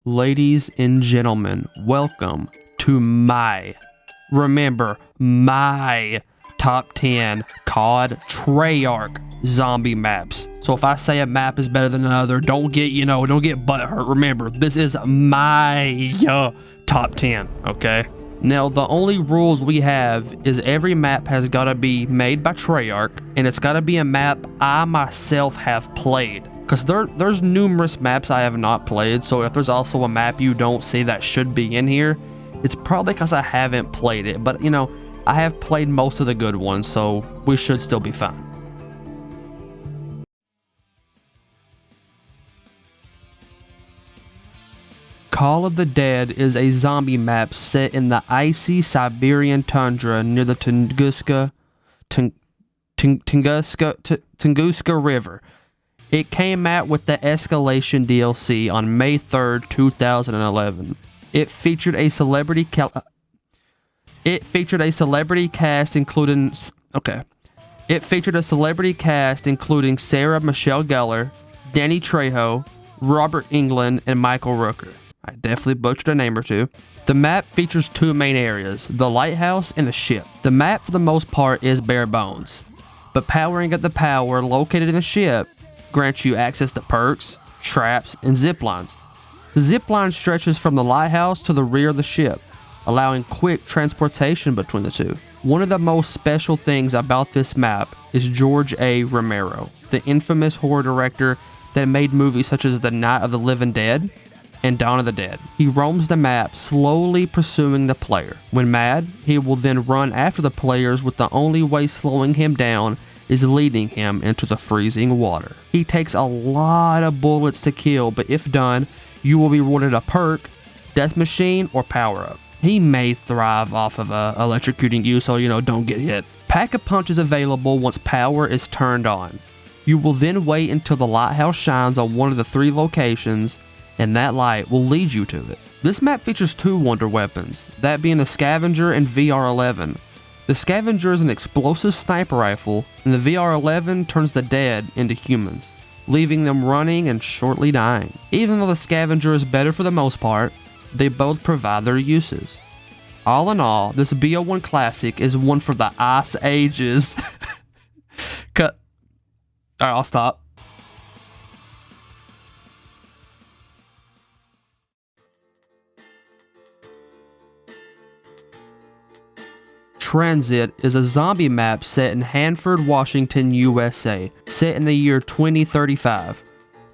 Ladies and gentlemen, welcome to remember, my top 10 COD Treyarch zombie maps. So if I say a map is better than another, don't get butthurt. Remember, this is my top 10, okay? Now, the only rules we have is every map has got to be made by Treyarch, and it's got to be a map I myself have played. Because there's numerous maps I have not played, so if there's also a map you don't see that should be in here, it's probably because I haven't played it. But, I have played most of the good ones, so we should still be fine. Call of the Dead is a zombie map set in the icy Siberian tundra near the Tunguska River. It came out with the Escalation DLC on May 3rd, 2011. It featured a celebrity cast including Sarah Michelle Gellar, Danny Trejo, Robert Englund, and Michael Rooker. I definitely butchered a name or two. The map features two main areas, the lighthouse and the ship. The map for the most part is bare bones, but powering up the power located in the ship grants you access to perks, traps, and zip lines. The zip line stretches from the lighthouse to the rear of the ship, allowing quick transportation between the two. One of the most special things about this map is George A. Romero, the infamous horror director that made movies such as The Night of the Living Dead and Dawn of the Dead. He roams the map, slowly pursuing the player. When mad, he will then run after the players, with the only way slowing him down is leading him into the freezing water. He takes a lot of bullets to kill, but if done, you will be rewarded a perk, death machine, or power up. He may thrive off of electrocuting you, so don't get hit. Pack-a-Punch is available once power is turned on. You will then wait until the lighthouse shines on one of the three locations, and that light will lead you to it. This map features two wonder weapons, that being the Scavenger and VR-11. The Scavenger is an explosive sniper rifle, and the VR-11 turns the dead into humans, leaving them running and shortly dying. Even though the Scavenger is better for the most part, they both provide their uses. All in all, this BO1 Classic is one for the ice ages. Alright, I'll stop. Transit is a zombie map set in Hanford, Washington, USA, set in the year 2035.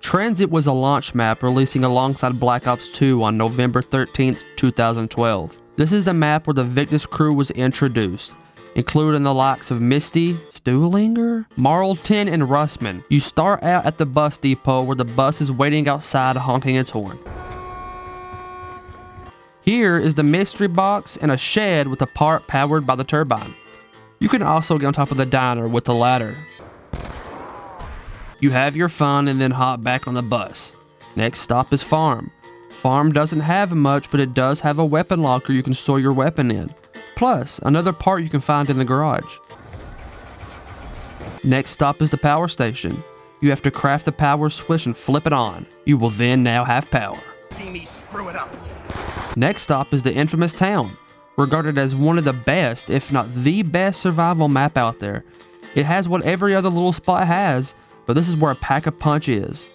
Transit was a launch map releasing alongside Black Ops 2 on November 13th, 2012. This is the map where the Victus crew was introduced, including the likes of Misty, Stuhlinger, Marlton, and Russman. You start out at the bus depot where the bus is waiting outside honking its horn. Here is the mystery box and a shed with a part powered by the turbine. You can also get on top of the diner with the ladder. You have your fun and then hop back on the bus. Next stop is Farm. Farm doesn't have much, but it does have a weapon locker you can store your weapon in. Plus, another part you can find in the garage. Next stop is the power station. You have to craft the power switch and flip it on. You will then now have power. See me screw it up. Next stop is the infamous town, regarded as one of the best, if not the best survival map out there. It has what every other little spot has, but this is where a Pack-a-Punch is.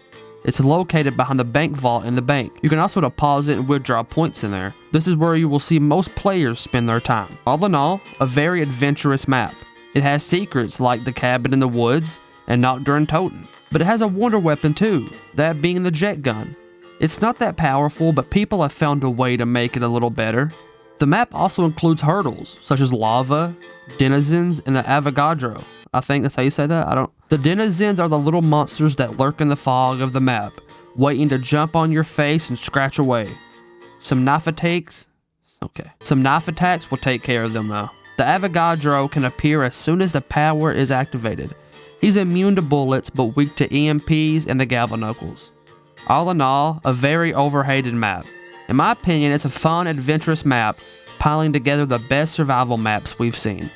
It's located behind the bank vault in the bank. You can also deposit and withdraw points in there. This is where you will see most players spend their time. All in all, a very adventurous map. It has secrets like the cabin in the woods and Nocturne Totem. But it has a wonder weapon too, that being the jet gun. It's not that powerful, but people have found a way to make it a little better. The map also includes hurdles, such as lava, denizens, and the Avogadro. I think that's how you say that, The denizens are the little monsters that lurk in the fog of the map, waiting to jump on your face and scratch away. Some knife attacks will take care of them though. The Avogadro can appear as soon as the power is activated. He's immune to bullets, but weak to EMPs and the Galvanucles. All in all, a very overhated map. In my opinion, it's a fun, adventurous map, piling together the best survival maps we've seen.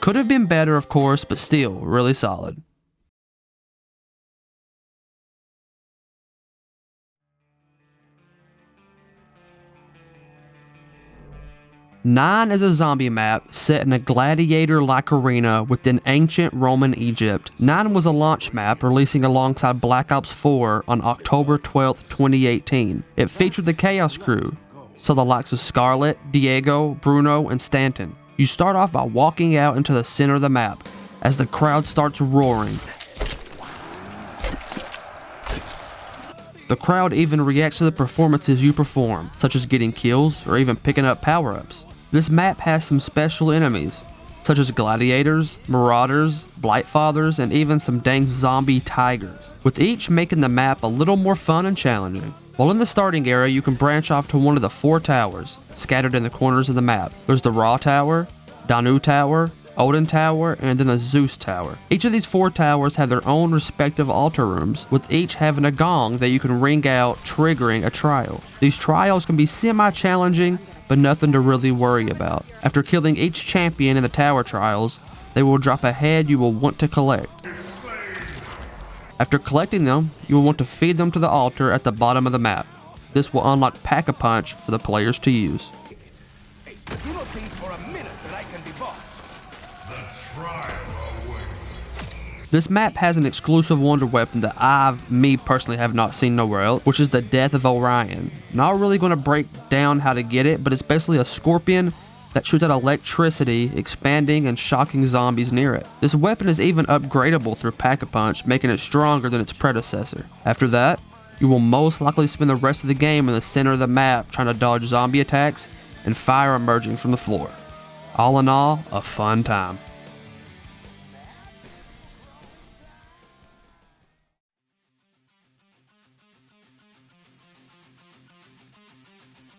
Could have been better, of course, but still, really solid. 9 is a zombie map set in a gladiator-like arena within ancient Roman Egypt. 9 was a launch map releasing alongside Black Ops 4 on October 12, 2018. It featured the Chaos Crew, so the likes of Scarlet, Diego, Bruno, and Stanton. You start off by walking out into the center of the map as the crowd starts roaring. The crowd even reacts to the performances you perform, such as getting kills or even picking up power-ups. This map has some special enemies, such as gladiators, marauders, blightfathers, and even some dang zombie tigers, with each making the map a little more fun and challenging. While in the starting area, you can branch off to one of the 4 towers, scattered in the corners of the map. There's the Ra Tower, Danu Tower, Odin Tower, and then the Zeus Tower. Each of these 4 towers have their own respective altar rooms, with each having a gong that you can ring out, triggering a trial. These trials can be semi-challenging, but nothing to really worry about. After killing each champion in the tower trials, they will drop a head you will want to collect. After collecting them, you will want to feed them to the altar at the bottom of the map. This will unlock Pack-a-Punch for the players to use. Hey, do not think for a minute that I can be bought. The trial awaits. This map has an exclusive wonder weapon that me personally have not seen nowhere else, which is the Death of Orion. Not really going to break down how to get it, but it's basically a scorpion that shoots out electricity, expanding and shocking zombies near it. This weapon is even upgradable through Pack-a-Punch, making it stronger than its predecessor. After that, you will most likely spend the rest of the game in the center of the map trying to dodge zombie attacks and fire emerging from the floor. All in all, a fun time.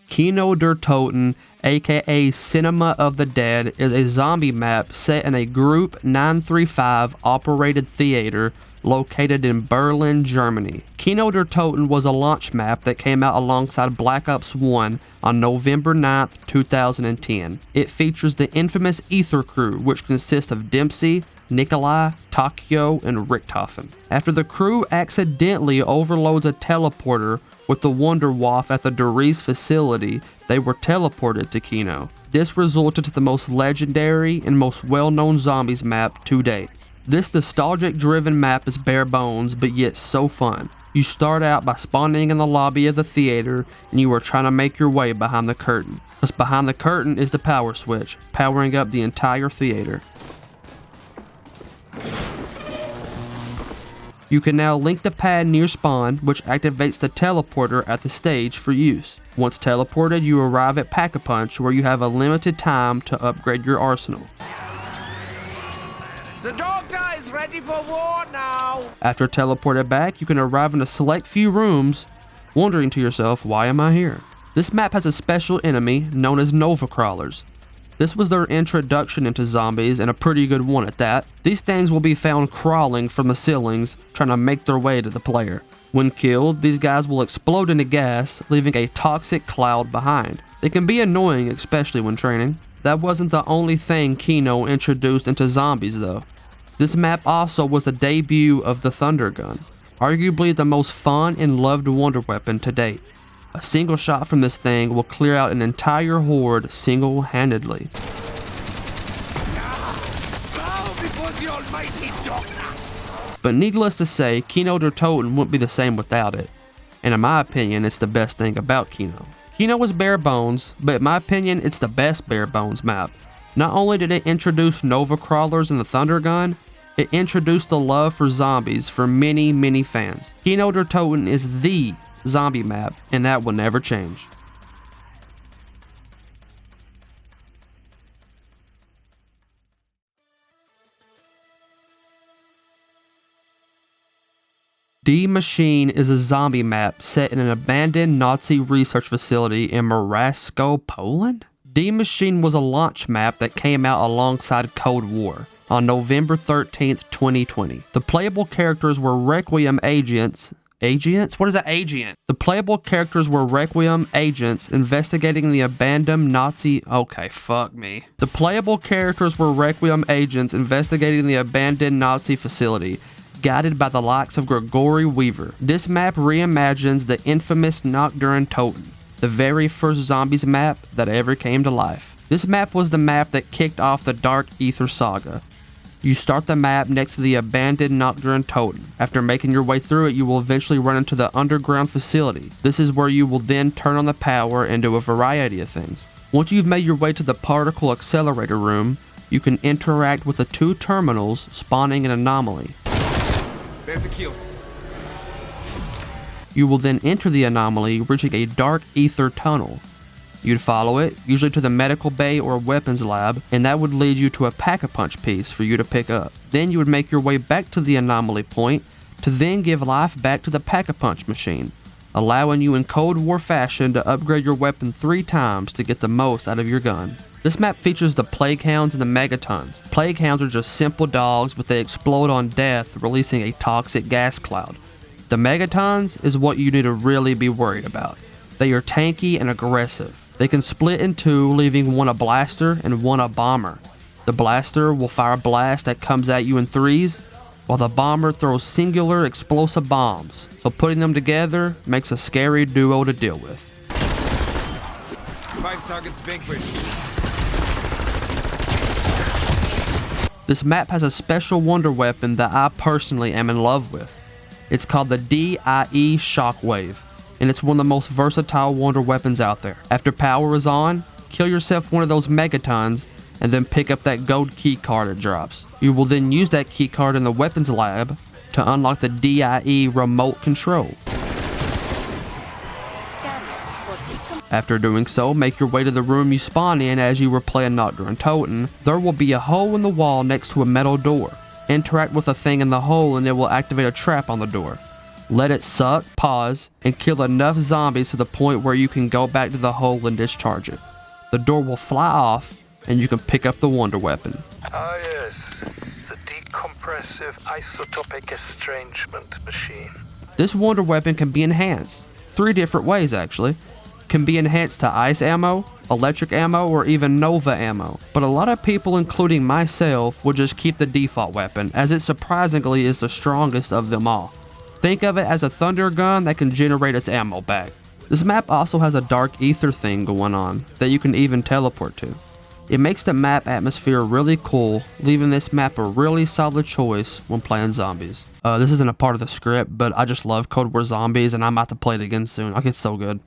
Kino der Toten, aka Cinema of the Dead, is a zombie map set in a Group 935 operated theater located in Berlin, Germany. Kino der Toten was a launch map that came out alongside Black Ops 1 on November 9th, 2010. It features the infamous Ether Crew, which consists of Dempsey, Nikolai, Takio, and Richthofen. After the crew accidentally overloads a teleporter with the Wonder Waff at the Der Riese facility, they were teleported to Kino. This resulted to the most legendary and most well-known zombies map to date. This nostalgic-driven map is bare bones, but yet so fun. You start out by spawning in the lobby of the theater, and you are trying to make your way behind the curtain. Because behind the curtain is the power switch, powering up the entire theater. You can now link the pad near spawn, which activates the teleporter at the stage for use. Once teleported, you arrive at Pack-a-Punch, where you have a limited time to upgrade your arsenal. The doctor is ready for war now. After teleported back, you can arrive in a select few rooms, wondering to yourself, why am I here? This map has a special enemy known as Nova Crawlers. This was their introduction into zombies, and a pretty good one at that. These things will be found crawling from the ceilings, trying to make their way to the player. When killed, these guys will explode into gas, leaving a toxic cloud behind. They can be annoying, especially when training. That wasn't the only thing Kino introduced into zombies though. This map also was the debut of the Thunder Gun, arguably the most fun and loved wonder weapon to date. A single shot from this thing will clear out an entire horde single-handedly. Bow before the almighty doctor. But needless to say, Kino der Toten wouldn't be the same without it. And in my opinion, it's the best thing about Kino. Kino was bare bones, but in my opinion, it's the best bare bones map. Not only did it introduce Nova Crawlers and the Thunder Gun, it introduced the love for zombies for many, many fans. Kino der Toten is the zombie map, and that will never change. Die Maschine is a zombie map set in an abandoned Nazi research facility in Morasko, Poland? Die Maschine was a launch map that came out alongside Cold War on November 13th, 2020. The playable characters were Requiem agents. Agents? What is an agent? The playable characters were Requiem agents investigating the abandoned Nazi... Okay, fuck me. The playable characters were Requiem agents investigating the abandoned Nazi facility, guided by the likes of Gregory Weaver. This map reimagines the infamous Nacht der Toten, the very first zombies map that ever came to life. This map was the map that kicked off the Dark Aether saga. You start the map next to the abandoned Nocturne Totem. After making your way through it, you will eventually run into the underground facility. This is where you will then turn on the power and do a variety of things. Once you've made your way to the particle accelerator room, you can interact with the 2 terminals, spawning an anomaly. That's a kill. You will then enter the anomaly, reaching a Dark Aether tunnel. You'd follow it, usually to the medical bay or weapons lab, and that would lead you to a Pack-a-Punch piece for you to pick up. Then you would make your way back to the anomaly point to then give life back to the Pack-a-Punch machine, allowing you in Cold War fashion to upgrade your weapon 3 times to get the most out of your gun. This map features the Plague Hounds and the Megatons. Plague Hounds are just simple dogs, but they explode on death, releasing a toxic gas cloud. The Megatons is what you need to really be worried about. They are tanky and aggressive. They can split in 2, leaving one a blaster and one a bomber. The blaster will fire a blast that comes at you in 3s, while the bomber throws singular explosive bombs, so putting them together makes a scary duo to deal with. 5 targets vanquished. This map has a special wonder weapon that I personally am in love with. It's called the DIE Shockwave, and it's one of the most versatile wonder weapons out there. After power is on, kill yourself one of those Megatons, and then pick up that gold key card it drops. You will then use that key card in the weapons lab to unlock the DIE remote control. After doing so, make your way to the room you spawn in as you were playing Nocturne Totem. There will be a hole in the wall next to a metal door. Interact with a thing in the hole and it will activate a trap on the door. Let it suck, pause, and kill enough zombies to the point where you can go back to the hole and discharge it. The door will fly off, and you can pick up the wonder weapon. Ah yes, the decompressive isotopic estrangement machine. This wonder weapon can be enhanced. 3 different ways actually. Can be enhanced to ice ammo, electric ammo, or even Nova ammo. But a lot of people, including myself, will just keep the default weapon, as it surprisingly is the strongest of them all. Think of it as a thunder gun that can generate its ammo back. This map also has a Dark Aether thing going on that you can even teleport to. It makes the map atmosphere really cool, leaving this map a really solid choice when playing zombies. This isn't a part of the script, but I just love Cold War Zombies and I'm about to play it again soon. Like, it's so good.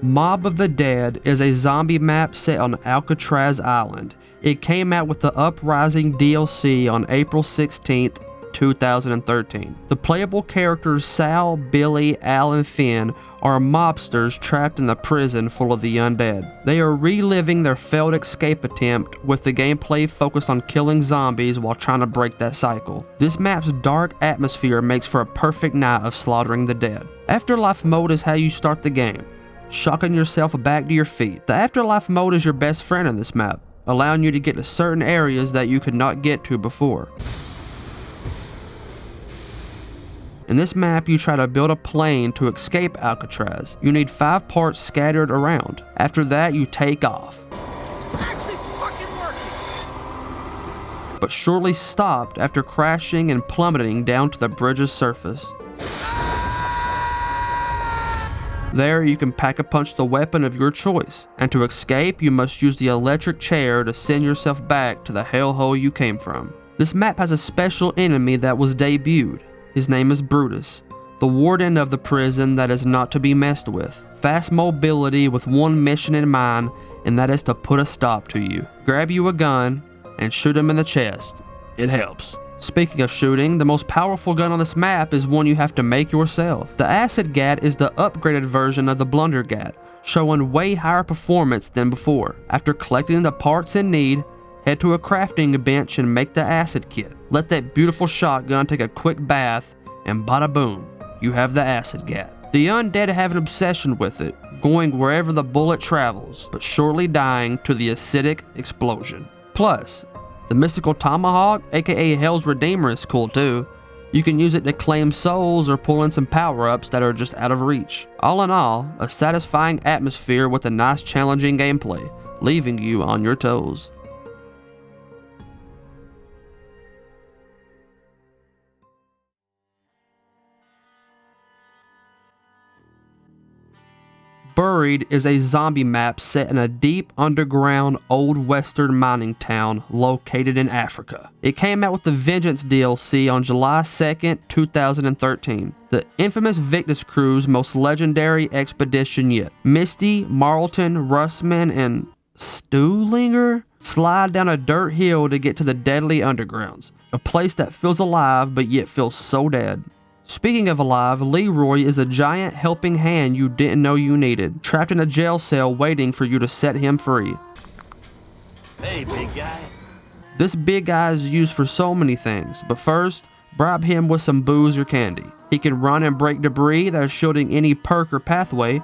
Mob of the Dead is a zombie map set on Alcatraz Island. It came out with the Uprising DLC on April 16th, 2013. The playable characters Sal, Billy, Al, and Finn are mobsters trapped in the prison full of the undead. They are reliving their failed escape attempt, with the gameplay focused on killing zombies while trying to break that cycle. This map's dark atmosphere makes for a perfect night of slaughtering the dead. Afterlife mode is how you start the game, shocking yourself back to your feet. The Afterlife mode is your best friend in this map, allowing you to get to certain areas that you could not get to before. In this map, you try to build a plane to escape Alcatraz. You need 5 parts scattered around. After that, you take off. Actually fucking working. But shortly stopped after crashing and plummeting down to the bridge's surface. There, you can pack-a-punch the weapon of your choice, and to escape, you must use the electric chair to send yourself back to the hellhole you came from. This map has a special enemy that was debuted. His name is Brutus, the warden of the prison that is not to be messed with. Fast mobility with one mission in mind, and that is to put a stop to you. Grab you a gun and shoot him in the chest. It helps. Speaking of shooting, the most powerful gun on this map is one you have to make yourself. The Acid Gat is the upgraded version of the Blunder Gat, showing way higher performance than before. After collecting the parts in need, head to a crafting bench and make the acid kit. Let that beautiful shotgun take a quick bath, and bada boom, you have the Acid Gat. The undead have an obsession with it, going wherever the bullet travels, but shortly dying to the acidic explosion. Plus, the Mystical Tomahawk, aka Hell's Redeemer, is cool too. You can use it to claim souls or pull in some power-ups that are just out of reach. All in all, a satisfying atmosphere with a nice challenging gameplay, leaving you on your toes. Buried is a zombie map set in a deep underground old western mining town located in Africa. It came out with the Vengeance DLC on July 2nd, 2013. The infamous Victus crew's most legendary expedition yet. Misty, Marlton, Russman, and Stuhlinger slide down a dirt hill to get to the deadly undergrounds, a place that feels alive but yet feels so dead. Speaking of alive, Leroy is a giant helping hand you didn't know you needed, trapped in a jail cell waiting for you to set him free. Hey, big guy. This big guy is used for so many things, but first, bribe him with some booze or candy. He can run and break debris that is shielding any perk or pathway.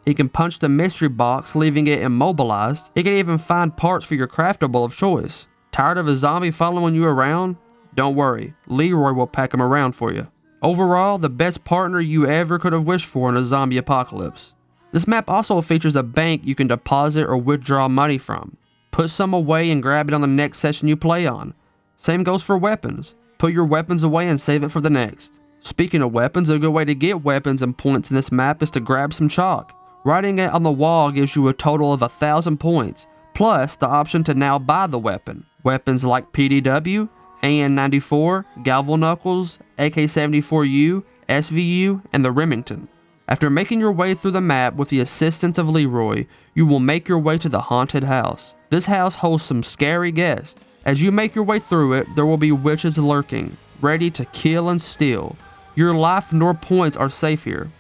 He can punch the mystery box, leaving it immobilized. He can even find parts for your craftable of choice. Tired of a zombie following you around? Don't worry, Leroy will pack him around for you. Overall, the best partner you ever could have wished for in a zombie apocalypse. This map also features a bank you can deposit or withdraw money from. Put some away and grab it on the next session you play on. Same goes for weapons. Put your weapons away and save it for the next. Speaking of weapons, a good way to get weapons and points in this map is to grab some chalk. Writing it on the wall gives you a total of 1,000 points, plus the option to now buy the weapon. Weapons like PDW, AN-94, Galval Knuckles, AK-74U, SVU, and the Remington. After making your way through the map with the assistance of Leroy, you will make your way to the haunted house. This house holds some scary guests. As you make your way through it, there will be witches lurking, ready to kill and steal. Your life nor points are safe here.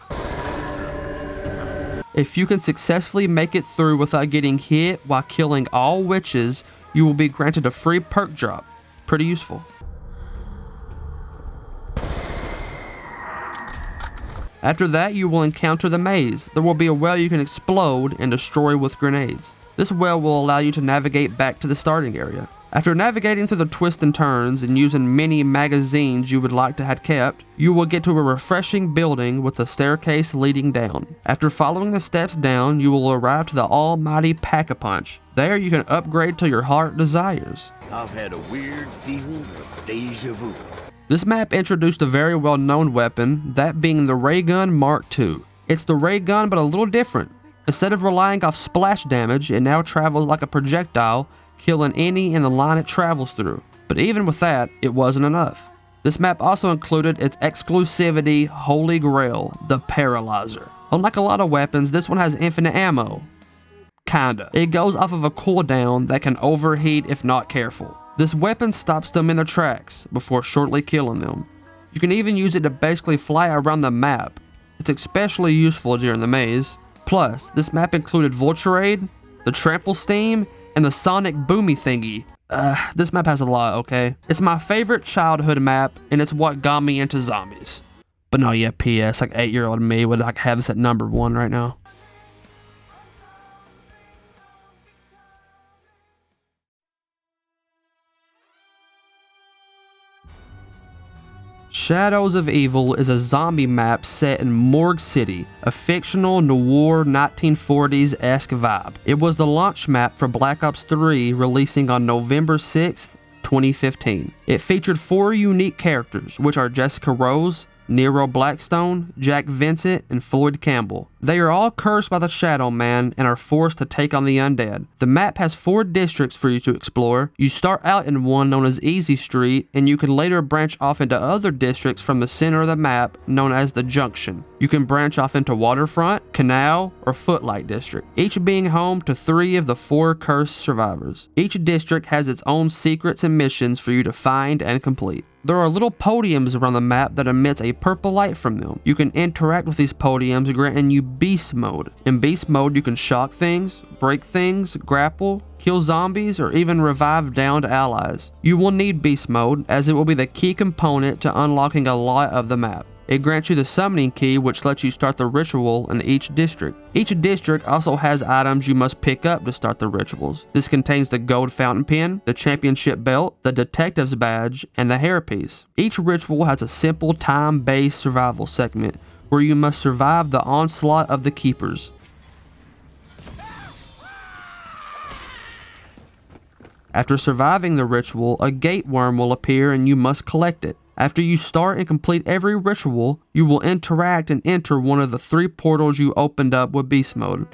If you can successfully make it through without getting hit while killing all witches, you will be granted a free perk drop. Pretty useful. After that, you will encounter the maze. There will be a well you can explode and destroy with grenades. This well will allow you to navigate back to the starting area. After navigating through the twists and turns and using many magazines you would like to have kept, you will get to a refreshing building with a staircase leading down. After following the steps down, you will arrive to the almighty Pack-a-Punch. There you can upgrade to your heart desires. I've had a weird feeling of deja vu. This map introduced a very well-known weapon, that being the Ray Gun Mark II. It's the ray gun but a little different. Instead of relying off splash damage, it now travels like a projectile, killing any in the line it travels through. But even with that, it wasn't enough. This map also included its exclusivity holy grail, the Paralyzer. Unlike a lot of weapons, this one has infinite ammo. Kinda. It goes off of a cooldown that can overheat if not careful. This weapon stops them in their tracks before shortly killing them. You can even use it to basically fly around the map. It's especially useful during the maze. Plus, this map included Vulturade, the Trample Steam, and the Sonic Boomy thingy. This map has a lot, okay? It's my favorite childhood map, and it's what got me into zombies. But no, yeah, PS, like 8-year-old me would like have this at number 1 right now. Shadows of Evil is a zombie map set in Morgue City, a fictional noir 1940s-esque vibe. It was the launch map for Black Ops 3, releasing on November 6th, 2015. It featured 4 unique characters, which are Jessica Rose, Nero Blackstone, Jack Vincent, and Floyd Campbell. They are all cursed by the Shadow Man and are forced to take on the undead. The map has 4 districts for you to explore. You start out in one known as Easy Street, and you can later branch off into other districts from the center of the map known as the Junction. You can branch off into Waterfront, Canal, or Footlight District, each being home to 3 of the 4 cursed survivors. Each district has its own secrets and missions for you to find and complete. There are little podiums around the map that emits a purple light from them. You can interact with these podiums, granting you Beast Mode. In Beast Mode, you can shock things, break things, grapple, kill zombies, or even revive downed allies. You will need Beast Mode, as it will be the key component to unlocking a lot of the map. It grants you the summoning key, which lets you start the ritual in each district. Each district also has items you must pick up to start the rituals. This contains the gold fountain pen, the championship belt, the detective's badge, and the hairpiece. Each ritual has a simple time-based survival segment, where you must survive the onslaught of the keepers. After surviving the ritual, a gate worm will appear and you must collect it. After you start and complete every ritual, you will interact and enter one of the 3 portals you opened up with Beast Mode.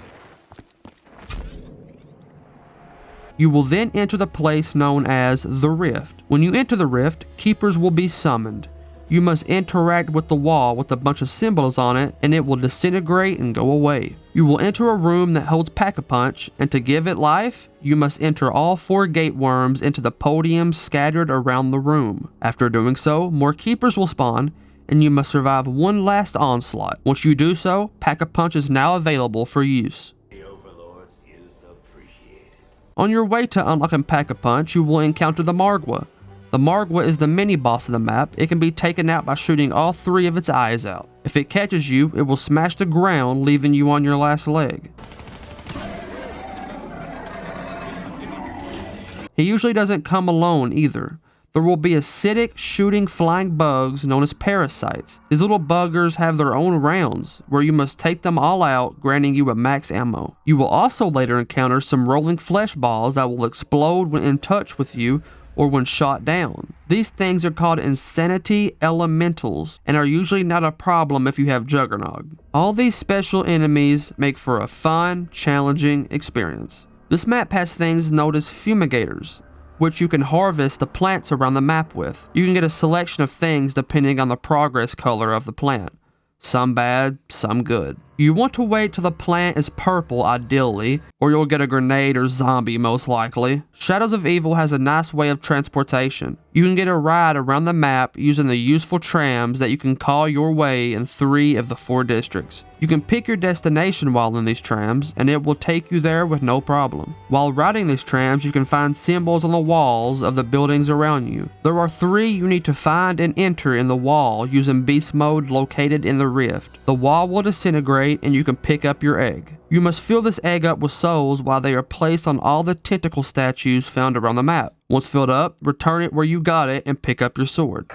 You will then enter the place known as the Rift. When you enter the Rift, keepers will be summoned. You must interact with the wall with a bunch of symbols on it, and it will disintegrate and go away. You will enter a room that holds Pack-a-Punch, and to give it life, you must enter all 4 gate worms into the podiums scattered around the room. After doing so, more keepers will spawn, and you must survive one last onslaught. Once you do so, Pack-a-Punch is now available for use. On your way to unlocking Pack-a-Punch, you will encounter the Margwa. The Margwa is the mini-boss of the map. It can be taken out by shooting all 3 of its eyes out. If it catches you, it will smash the ground, leaving you on your last leg. He usually doesn't come alone either. There will be acidic, shooting, flying bugs known as parasites. These little buggers have their own rounds, where you must take them all out, granting you a max ammo. You will also later encounter some rolling flesh balls that will explode when in touch with you, or when shot down. These things are called Insanity Elementals, and are usually not a problem if you have Juggernog. All these special enemies make for a fun, challenging experience. This map has things known as fumigators, which you can harvest the plants around the map with. You can get a selection of things depending on the progress color of the plant. Some bad, some good. You want to wait till the plant is purple ideally, or you'll get a grenade or zombie most likely. Shadows of Evil has a nice way of transportation. You can get a ride around the map using the useful trams that you can call your way in 3 of the 4 districts. You can pick your destination while in these trams, and it will take you there with no problem. While riding these trams, you can find symbols on the walls of the buildings around you. There are 3 you need to find and enter in the wall using Beast Mode located in the Rift. The wall will disintegrate and you can pick up your egg. You must fill this egg up with souls while they are placed on all the tentacle statues found around the map. Once filled up, return it where you got it and pick up your sword.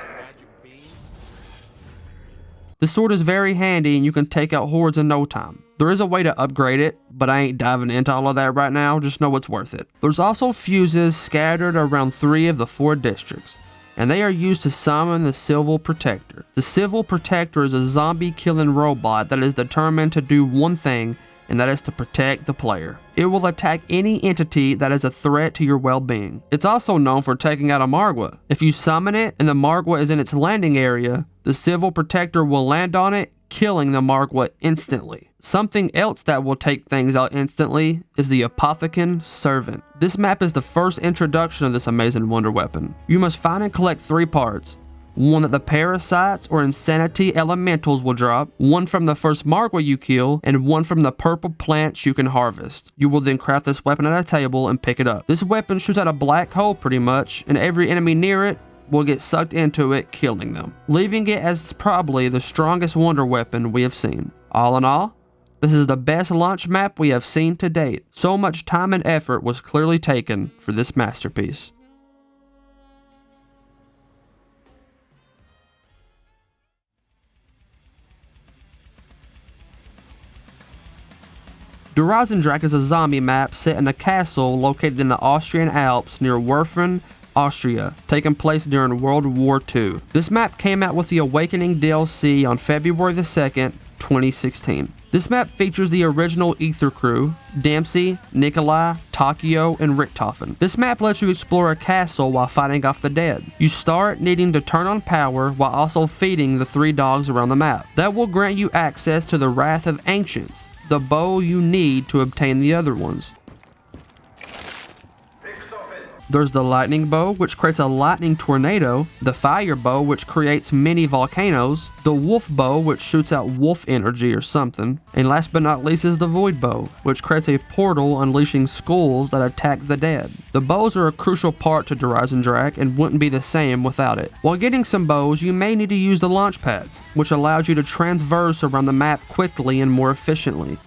The sword is very handy and you can take out hordes in no time. There is a way to upgrade it, but I ain't diving into all of that right now, just know it's worth it. There's also fuses scattered around 3 of the 4 districts, and they are used to summon the Civil Protector. The Civil Protector is a zombie-killing robot that is determined to do one thing, and that is to protect the player. It will attack any entity that is a threat to your well-being. It's also known for taking out a Margwa. If you summon it and the Margwa is in its landing area, the Civil Protector will land on it, killing the Margwa instantly. Something else that will take things out instantly is the Apothicon Servant. This map is the first introduction of this amazing wonder weapon. You must find and collect 3 parts. One that the parasites or insanity elementals will drop, one from the first Margwa you kill, and one from the purple plants you can harvest. You will then craft this weapon at a table and pick it up. This weapon shoots out a black hole pretty much, and every enemy near it will get sucked into it, killing them, leaving it as probably the strongest wonder weapon we have seen. All in all, this is the best launch map we have seen to date. So much time and effort was clearly taken for this masterpiece. Der Eisendrache is a zombie map set in a castle located in the Austrian Alps near Werfen, Austria, taking place during World War II. This map came out with the Awakening DLC on February the 2nd, 2016. This map features the original Aether crew, Dempsey, Nikolai, Takio, and Richtofen. This map lets you explore a castle while fighting off the dead. You start needing to turn on power while also feeding the 3 dogs around the map. That will grant you access to the Wrath of Ancients, the bow you need to obtain the other ones. There's the lightning bow, which creates a lightning tornado, the fire bow, which creates mini volcanoes, the wolf bow, which shoots out wolf energy or something, and last but not least is the void bow, which creates a portal unleashing skulls that attack the dead. The bows are a crucial part to Der Eisendrache and wouldn't be the same without it. While getting some bows, you may need to use the launch pads, which allows you to transverse around the map quickly and more efficiently.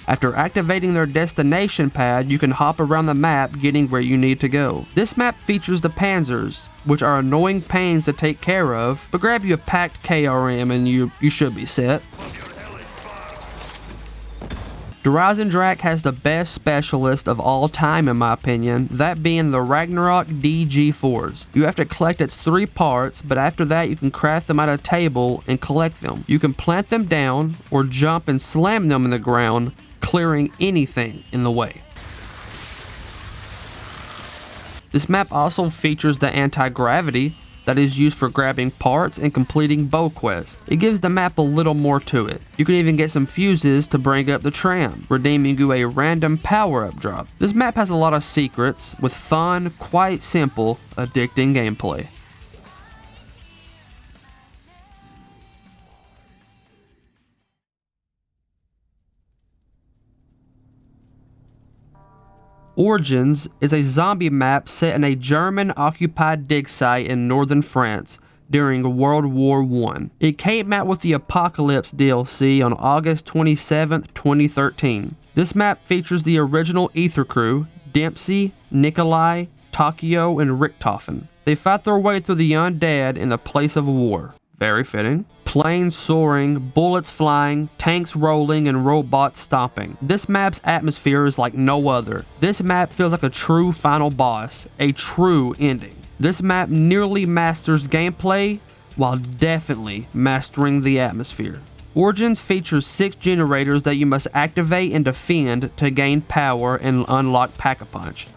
After activating their destination pad, you can hop around the map getting where you need to go. This map features the Panzers, which are annoying pains to take care of, but grab you a packed KRM and you should be set. Der Drazendrak has the best specialist of all time in my opinion, that being the Ragnarok DG4s. You have to collect its 3 parts, but after that you can craft them at a table and collect them. You can plant them down or jump and slam them in the ground, clearing anything in the way. This map also features the anti-gravity that is used for grabbing parts and completing bow quests. It gives the map a little more to it. You can even get some fuses to bring up the tram, redeeming you a random power-up drop. This map has a lot of secrets, with fun, quite simple, addicting gameplay. Origins is a zombie map set in a German-occupied dig site in northern France during World War I. It came out with the Apocalypse DLC on August 27, 2013. This map features the original Aether crew, Dempsey, Nikolai, Takio, and Richtofen. They fight their way through the undead in the place of war. Very fitting. Planes soaring, bullets flying, tanks rolling, and robots stomping. This map's atmosphere is like no other. This map feels like a true final boss, a true ending. This map nearly masters gameplay while definitely mastering the atmosphere. Origins features 6 generators that you must activate and defend to gain power and unlock Pack-a-Punch.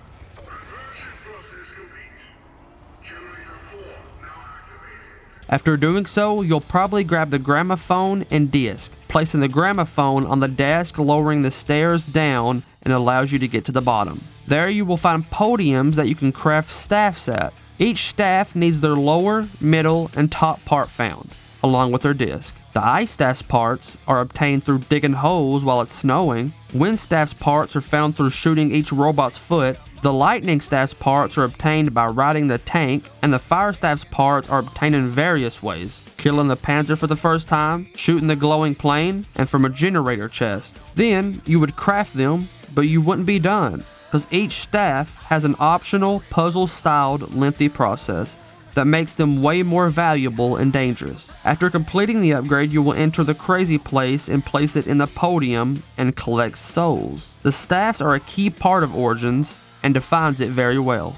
After doing so, you'll probably grab the gramophone and disc, placing the gramophone on the desk, lowering the stairs down, and allows you to get to the bottom. There you will find podiums that you can craft staffs at. Each staff needs their lower, middle, and top part found, along with their disc. The ice staff's parts are obtained through digging holes while it's snowing. Wind staff's parts are found through shooting each robot's foot. The lightning staff's parts are obtained by riding the tank, and the fire staff's parts are obtained in various ways. Killing the Panzer for the first time, shooting the glowing plane, and from a generator chest. Then, you would craft them, but you wouldn't be done, because each staff has an optional puzzle-styled lengthy process that makes them way more valuable and dangerous. After completing the upgrade, you will enter the crazy place and place it in the podium and collect souls. The staffs are a key part of Origins and defines it very well.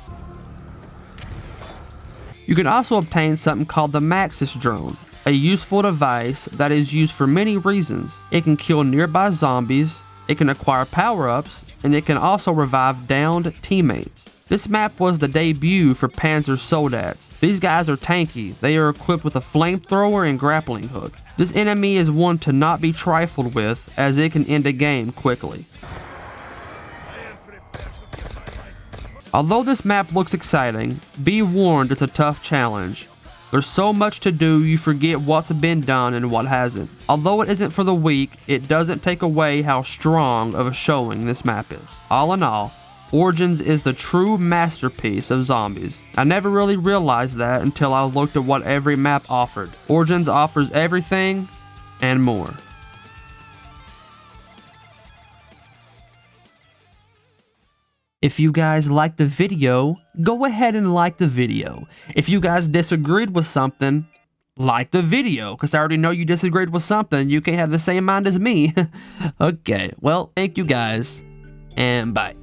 You can also obtain something called the Maxis drone, a useful device that is used for many reasons. It can kill nearby zombies, it can acquire power-ups, and it can also revive downed teammates. This map was the debut for Panzer Soldats. These guys are tanky. They are equipped with a flamethrower and grappling hook. This enemy is one to not be trifled with, as it can end a game quickly. Although this map looks exciting, be warned it's a tough challenge. There's so much to do you forget what's been done and what hasn't. Although it isn't for the weak, it doesn't take away how strong of a showing this map is. All in all, Origins is the true masterpiece of zombies. I never really realized that until I looked at what every map offered. Origins offers everything and more. If you guys liked the video, go ahead and like the video. If you guys disagreed with something, like the video, because I already know you disagreed with something. You can't have the same mind as me. Okay, well, thank you guys, and bye.